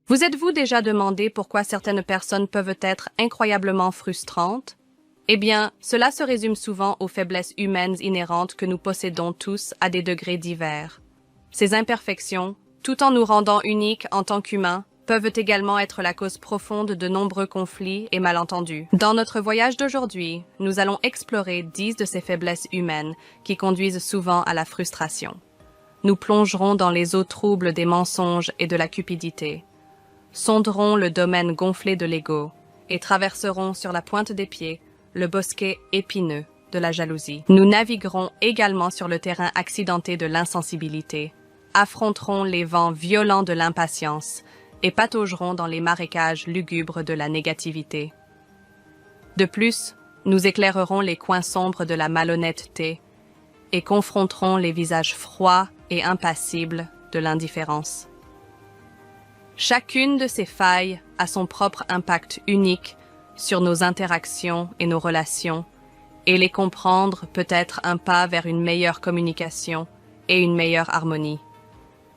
Vous êtes-vous déjà demandé pourquoi certaines personnes peuvent être incroyablement frustrantes? Eh bien, cela se résume souvent aux faiblesses humaines inhérentes que nous possédons tous à des degrés divers. Ces imperfections, tout en nous rendant uniques en tant qu'humains, peuvent également être la cause profonde de nombreux conflits et malentendus. Dans notre voyage d'aujourd'hui, nous allons explorer 10 de ces faiblesses humaines qui conduisent souvent à la frustration. Nous plongerons dans les eaux troubles des mensonges et de la cupidité, sonderons le domaine gonflé de l'ego et traverserons sur la pointe des pieds le bosquet épineux de la jalousie. Nous naviguerons également sur le terrain accidenté de l'insensibilité, affronterons les vents violents de l'impatience et pataugerons dans les marécages lugubres de la négativité. De plus, nous éclairerons les coins sombres de la malhonnêteté et confronterons les visages froids et impassibles de l'indifférence. Chacune de ces failles a son propre impact unique sur nos interactions et nos relations, et les comprendre peut être un pas vers une meilleure communication et une meilleure harmonie.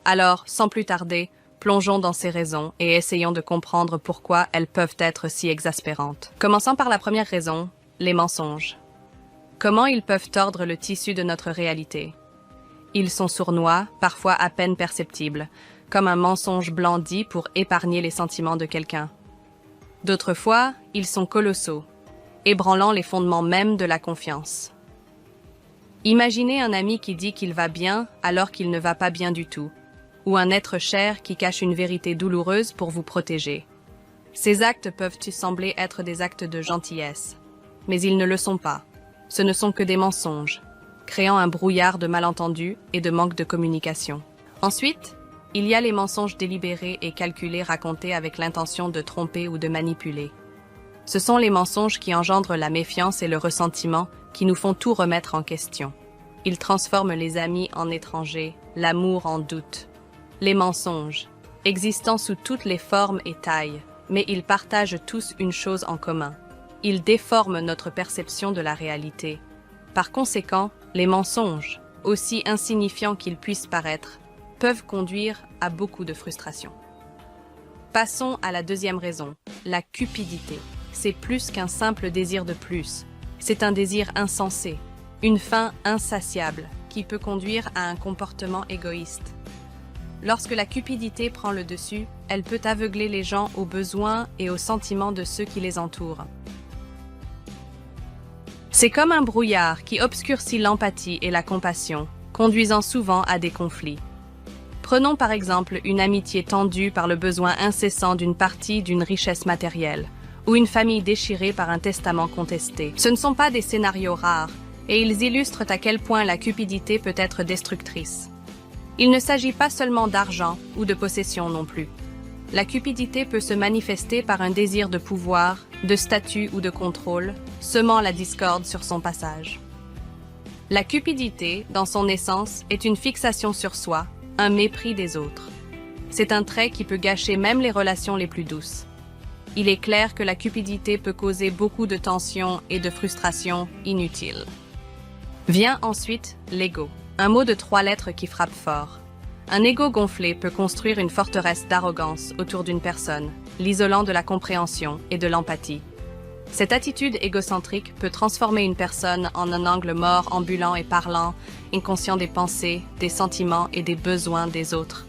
Alors, sans plus tarder, plongeons dans ces raisons et essayons de comprendre pourquoi elles peuvent être si exaspérantes. Commençons par la première raison, les mensonges. Comment ils peuvent tordre le tissu de notre réalité? Ils sont sournois, parfois à peine perceptibles, comme un mensonge blanc dit pour épargner les sentiments de quelqu'un. D'autres fois, ils sont colossaux, ébranlant les fondements mêmes de la confiance. Imaginez un ami qui dit qu'il va bien alors qu'il ne va pas bien du tout, ou un être cher qui cache une vérité douloureuse pour vous protéger. Ces actes peuvent sembler être des actes de gentillesse, mais ils ne le sont pas. Ce ne sont que des mensonges, créant un brouillard de malentendus et de manque de communication. Ensuite, il y a les mensonges délibérés et calculés racontés avec l'intention de tromper ou de manipuler. Ce sont les mensonges qui engendrent la méfiance et le ressentiment qui nous font tout remettre en question. Ils transforment les amis en étrangers, l'amour en doute. Les mensonges, existant sous toutes les formes et tailles, mais ils partagent tous une chose en commun. Ils déforment notre perception de la réalité. Par conséquent, les mensonges, aussi insignifiants qu'ils puissent paraître, peuvent conduire à beaucoup de frustration. Passons à la deuxième raison, la cupidité. C'est plus qu'un simple désir de plus. C'est un désir insensé, une faim insatiable qui peut conduire à un comportement égoïste. Lorsque la cupidité prend le dessus, elle peut aveugler les gens aux besoins et aux sentiments de ceux qui les entourent. C'est comme un brouillard qui obscurcit l'empathie et la compassion, conduisant souvent à des conflits. Prenons par exemple une amitié tendue par le besoin incessant d'une partie d'une richesse matérielle, ou une famille déchirée par un testament contesté. Ce ne sont pas des scénarios rares, et ils illustrent à quel point la cupidité peut être destructrice. Il ne s'agit pas seulement d'argent ou de possession non plus. La cupidité peut se manifester par un désir de pouvoir, de statut ou de contrôle, semant la discorde sur son passage. La cupidité, dans son essence, est une fixation sur soi, un mépris des autres. C'est un trait qui peut gâcher même les relations les plus douces. Il est clair que la cupidité peut causer beaucoup de tensions et de frustrations inutiles. Vient ensuite l'ego, un mot de 3 lettres qui frappe fort. Un ego gonflé peut construire une forteresse d'arrogance autour d'une personne, l'isolant de la compréhension et de l'empathie. Cette attitude égocentrique peut transformer une personne en un angle mort ambulant et parlant, inconscient des pensées, des sentiments et des besoins des autres.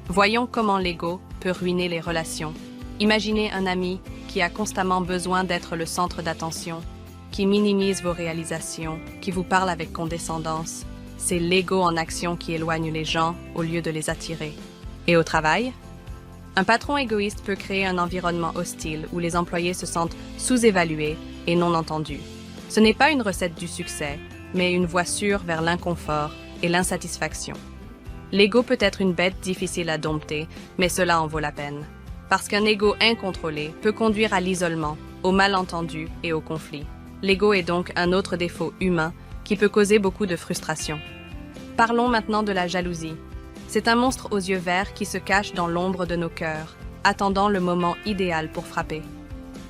Voyons comment l'ego peut ruiner les relations. Imaginez un ami qui a constamment besoin d'être le centre d'attention, qui minimise vos réalisations, qui vous parle avec condescendance. C'est l'ego en action qui éloigne les gens au lieu de les attirer. Et au travail? Un patron égoïste peut créer un environnement hostile où les employés se sentent sous-évalués et non entendus. Ce n'est pas une recette du succès, mais une voie sûre vers l'inconfort et l'insatisfaction. L'ego peut être une bête difficile à dompter, mais cela en vaut la peine. Parce qu'un ego incontrôlé peut conduire à l'isolement, au malentendu et au conflit. L'ego est donc un autre défaut humain qui peut causer beaucoup de frustration. Parlons maintenant de la jalousie. C'est un monstre aux yeux verts qui se cache dans l'ombre de nos cœurs, attendant le moment idéal pour frapper.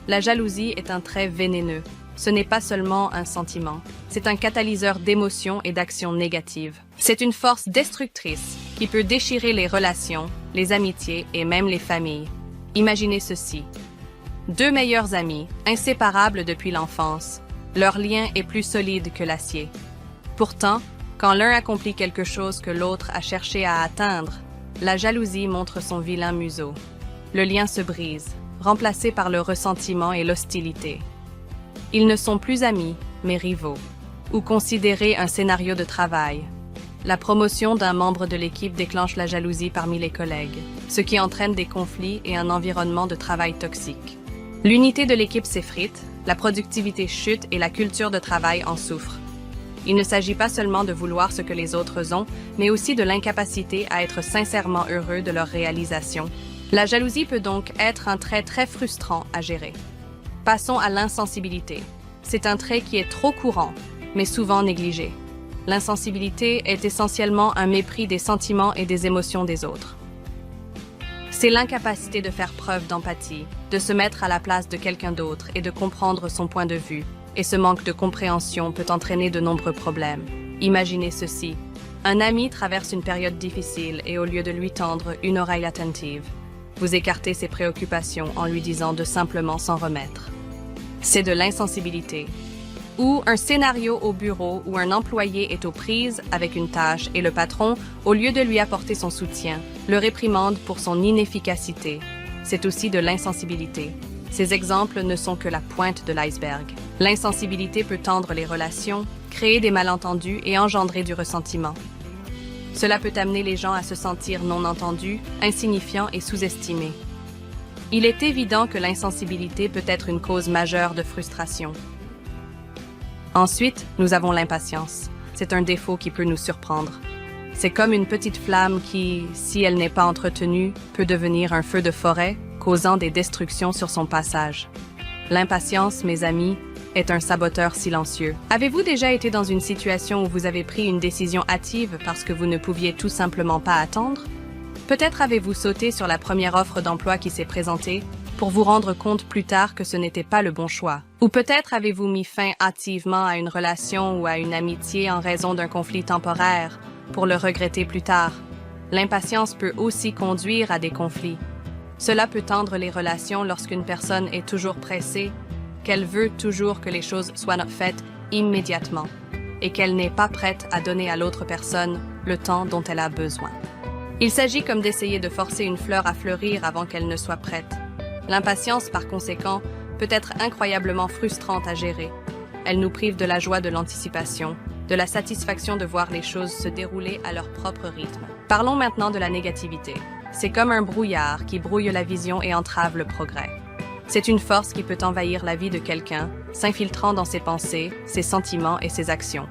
La jalousie est un trait vénéneux. Ce n'est pas seulement un sentiment, c'est un catalyseur d'émotions et d'actions négatives. C'est une force destructrice qui peut déchirer les relations, les amitiés et même les familles. Imaginez ceci. Deux meilleurs amis, inséparables depuis l'enfance. Leur lien est plus solide que l'acier. Pourtant, quand l'un accomplit quelque chose que l'autre a cherché à atteindre, la jalousie montre son vilain museau. Le lien se brise, remplacé par le ressentiment et l'hostilité. Ils ne sont plus amis, mais rivaux, ou considérés un scénario de travail. La promotion d'un membre de l'équipe déclenche la jalousie parmi les collègues, ce qui entraîne des conflits et un environnement de travail toxique. L'unité de l'équipe s'effrite, la productivité chute et la culture de travail en souffre. Il ne s'agit pas seulement de vouloir ce que les autres ont, mais aussi de l'incapacité à être sincèrement heureux de leur réalisation. La jalousie peut donc être un trait très frustrant à gérer. Passons à l'insensibilité. C'est un trait qui est trop courant, mais souvent négligé. L'insensibilité est essentiellement un mépris des sentiments et des émotions des autres. C'est l'incapacité de faire preuve d'empathie, de se mettre à la place de quelqu'un d'autre et de comprendre son point de vue. Et ce manque de compréhension peut entraîner de nombreux problèmes. Imaginez ceci. Un ami traverse une période difficile et au lieu de lui tendre une oreille attentive, vous écartez ses préoccupations en lui disant de simplement s'en remettre. C'est de l'insensibilité. Ou un scénario au bureau où un employé est aux prises avec une tâche et le patron, au lieu de lui apporter son soutien, le réprimande pour son inefficacité. C'est aussi de l'insensibilité. Ces exemples ne sont que la pointe de l'iceberg. L'insensibilité peut tendre les relations, créer des malentendus et engendrer du ressentiment. Cela peut amener les gens à se sentir non entendus, insignifiants et sous-estimés. Il est évident que l'insensibilité peut être une cause majeure de frustration. Ensuite, nous avons l'impatience. C'est un défaut qui peut nous surprendre. C'est comme une petite flamme qui, si elle n'est pas entretenue, peut devenir un feu de forêt, causant des destructions sur son passage. L'impatience, mes amis, est un saboteur silencieux. Avez-vous déjà été dans une situation où vous avez pris une décision hâtive parce que vous ne pouviez tout simplement pas attendre? Peut-être avez-vous sauté sur la première offre d'emploi qui s'est présentée pour vous rendre compte plus tard que ce n'était pas le bon choix. Ou peut-être avez-vous mis fin hâtivement à une relation ou à une amitié en raison d'un conflit temporaire pour le regretter plus tard. L'impatience peut aussi conduire à des conflits. Cela peut tendre les relations lorsqu'une personne est toujours pressée, qu'elle veut toujours que les choses soient faites immédiatement et qu'elle n'est pas prête à donner à l'autre personne le temps dont elle a besoin. Il s'agit comme d'essayer de forcer une fleur à fleurir avant qu'elle ne soit prête. L'impatience, par conséquent, peut être incroyablement frustrante à gérer. Elle nous prive de la joie de l'anticipation, de la satisfaction de voir les choses se dérouler à leur propre rythme. Parlons maintenant de la négativité. C'est comme un brouillard qui brouille la vision et entrave le progrès. C'est une force qui peut envahir la vie de quelqu'un, s'infiltrant dans ses pensées, ses sentiments et ses actions.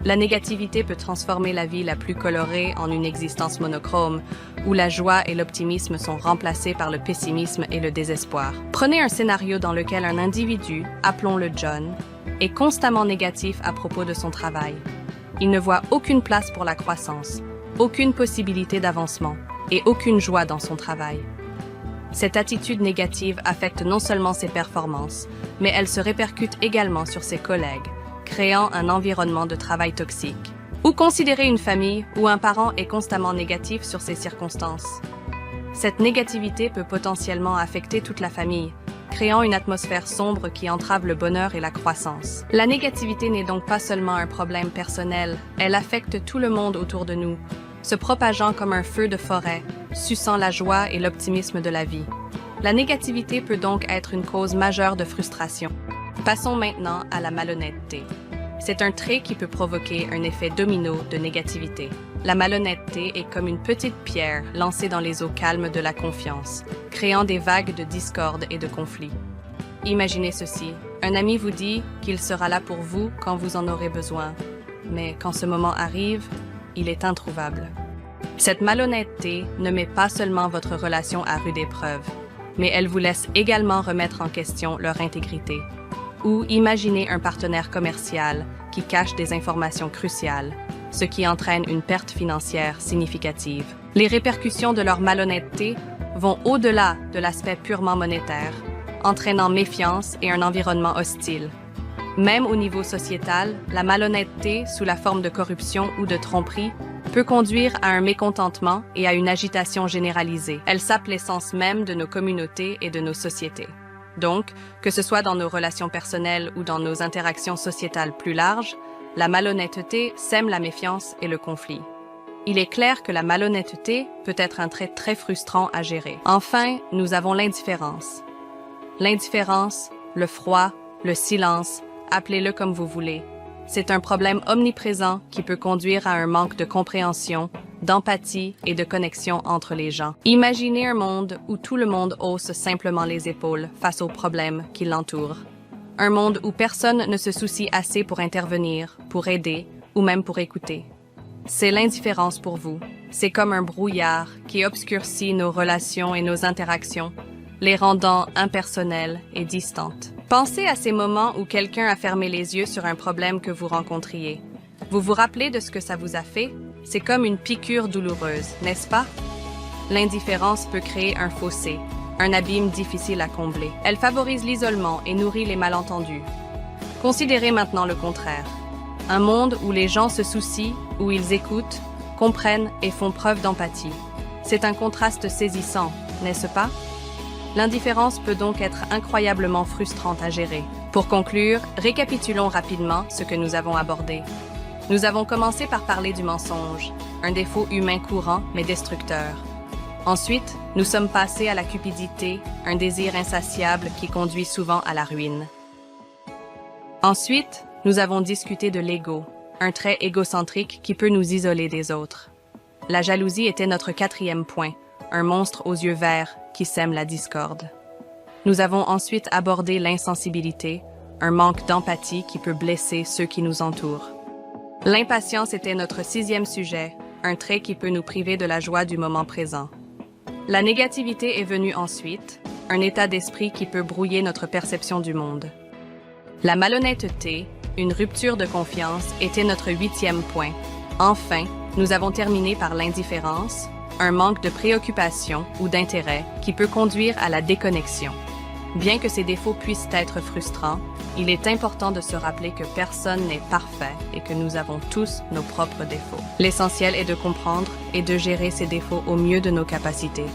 La négativité peut transformer la vie la plus colorée en une existence monochrome, où la joie et l'optimisme sont remplacés par le pessimisme et le désespoir. Prenez un scénario dans lequel un individu, appelons-le John, est constamment négatif à propos de son travail. Il ne voit aucune place pour la croissance, aucune possibilité d'avancement et aucune joie dans son travail. Cette attitude négative affecte non seulement ses performances, mais elle se répercute également sur ses collègues, créant un environnement de travail toxique. Ou considérez une famille où un parent est constamment négatif sur ses circonstances. Cette négativité peut potentiellement affecter toute la famille, créant une atmosphère sombre qui entrave le bonheur et la croissance. La négativité n'est donc pas seulement un problème personnel, elle affecte tout le monde autour de nous, se propageant comme un feu de forêt, suçant la joie et l'optimisme de la vie. La négativité peut donc être une cause majeure de frustration. Passons maintenant à la malhonnêteté. C'est un trait qui peut provoquer un effet domino de négativité. La malhonnêteté est comme une petite pierre lancée dans les eaux calmes de la confiance, créant des vagues de discorde et de conflits. Imaginez ceci, un ami vous dit qu'il sera là pour vous quand vous en aurez besoin, mais quand ce moment arrive, il est introuvable. Cette malhonnêteté ne met pas seulement votre relation à rude épreuve, mais elle vous laisse également remettre en question leur intégrité. Ou imaginez un partenaire commercial qui cache des informations cruciales, ce qui entraîne une perte financière significative. Les répercussions de leur malhonnêteté vont au-delà de l'aspect purement monétaire, entraînant méfiance et un environnement hostile. Même au niveau sociétal, la malhonnêteté, sous la forme de corruption ou de tromperie, peut conduire à un mécontentement et à une agitation généralisée. Elle sape l'essence même de nos communautés et de nos sociétés. Donc, que ce soit dans nos relations personnelles ou dans nos interactions sociétales plus larges, la malhonnêteté sème la méfiance et le conflit. Il est clair que la malhonnêteté peut être un trait très frustrant à gérer. Enfin, nous avons l'indifférence. L'indifférence, le froid, le silence, appelez-le comme vous voulez. C'est un problème omniprésent qui peut conduire à un manque de compréhension, d'empathie et de connexion entre les gens. Imaginez un monde où tout le monde hausse simplement les épaules face aux problèmes qui l'entourent. Un monde où personne ne se soucie assez pour intervenir, pour aider ou même pour écouter. C'est l'indifférence pour vous. C'est comme un brouillard qui obscurcit nos relations et nos interactions, les rendant impersonnelles et distantes. Pensez à ces moments où quelqu'un a fermé les yeux sur un problème que vous rencontriez. Vous vous rappelez de ce que ça vous a fait? C'est comme une piqûre douloureuse, n'est-ce pas? L'indifférence peut créer un fossé, un abîme difficile à combler. Elle favorise l'isolement et nourrit les malentendus. Considérez maintenant le contraire. Un monde où les gens se soucient, où ils écoutent, comprennent et font preuve d'empathie. C'est un contraste saisissant, n'est-ce pas? L'indifférence peut donc être incroyablement frustrante à gérer. Pour conclure, récapitulons rapidement ce que nous avons abordé. Nous avons commencé par parler du mensonge, un défaut humain courant mais destructeur. Ensuite, nous sommes passés à la cupidité, un désir insatiable qui conduit souvent à la ruine. Ensuite, nous avons discuté de l'ego, un trait égocentrique qui peut nous isoler des autres. La jalousie était notre quatrième point, un monstre aux yeux verts qui sème la discorde. Nous avons ensuite abordé l'insensibilité, un manque d'empathie qui peut blesser ceux qui nous entourent. L'impatience était notre sixième sujet, un trait qui peut nous priver de la joie du moment présent. La négativité est venue ensuite, un état d'esprit qui peut brouiller notre perception du monde. La malhonnêteté, une rupture de confiance, était notre huitième point. Enfin, nous avons terminé par l'indifférence, un manque de préoccupation ou d'intérêt qui peut conduire à la déconnexion. Bien que ces défauts puissent être frustrants, il est important de se rappeler que personne n'est parfait et que nous avons tous nos propres défauts. L'essentiel est de comprendre et de gérer ces défauts au mieux de nos capacités.